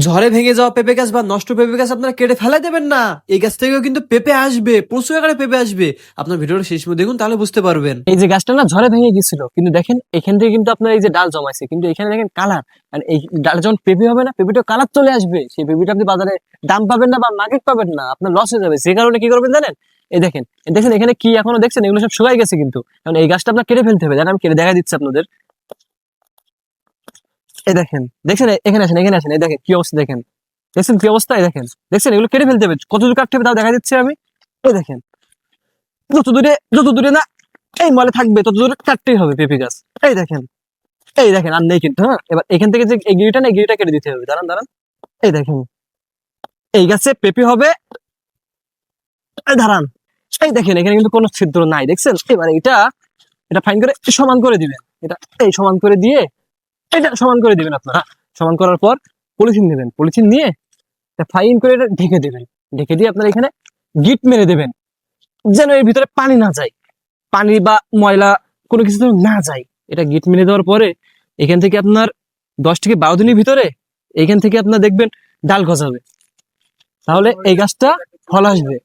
ঝড়ে ভেঙে যাওয়া পেঁপে গাছ বা নষ্ট পেঁপে গাছ আপনারা কেটে ফেলাই দেবেন না। এই গাছ থেকেও কিন্তু পেঁপে আসবে, প্রচুর আকারে পেঁপে আসবে। আপনার ভিডিওটা শেষ পর্যন্ত দেখুন, তাহলে বুঝতে পারবেন। এই যে গাছটা না ঝড়ে ভেঙে গেছিল, কিন্তু দেখেন এখান থেকে কিন্তু আপনার এই যে ডাল জমাইছে, কিন্তু এখানে দেখেন কালার। আর এই ডালে যখন পেঁপে হবে না, পেঁপেটা কালার চলে আসবে, সেই পেঁপেটা আপনি বাজারে দাম পাবেন না বা মার্কেট পাবেন না, আপনার লস হয়ে যাবে। সে কারণে কি করবেন জানেন? এই দেখেন, দেখছেন এখানে কি এখনো দেখছেন, এগুলো সব শুকাই গেছে কিন্তু। কারণ এই গাছটা আপনার কেটে ফেলতে হবে, জানেন? আমি কেটে দেখা দিচ্ছি আপনাদের। এই দেখেন, দেখছেন? এখানে আসেন, এখানে আসেন, এই দেখেন কি অবস্থা, দেখেন দেখছেন কি অবস্থা, এই দেখেন, দেখছেন এগুলো কেটে ফেলতে হবে। কত দূর কাটতে হবে তাও দেখা দিচ্ছে আমি। এই দেখেন, যত দূরে না এই মলে থাকবে তত দূরে কাটতেই হবে পেঁপে গাছ। এই দেখেন, এই দেখেন, আর নেই কিন্তু। হ্যাঁ, এবার এখান থেকে যে এই গিরিটা না, এই গিরিটা কেটে দিতে হবে। দাঁড়ান দাঁড়ান, এই দেখেন, এই গাছে পেঁপে হবে। এই দাঁড়ান, এই দেখেন এখানে কিন্তু কোনো ছিদ্র নাই, দেখছেন? এবার এটা এটা ফাইন করে সমান করে দিবেন। এটা এই সমান করে দিয়ে এটা সমান করে দিবেন আপনারা। সমান করার পর পলিথিন নেবেন, পলিথিন নিয়ে ফাইন করে এটা ঢেকে দেবেন। ঢেকে দিয়ে আপনারা এখানে গিট মেরে দেবেন, যেন এর ভিতরে পানি না যায়, পানি বা ময়লা কোনো কিছু যেন না যায়। এটা গিট মেরে দেওয়ার পরে এখান থেকে আপনার 10 থেকে 12 দিনের ভিতরে এখান থেকে আপনার দেখবেন ডাল গজাবে, তাহলে এই গাছটা ফল আসবে।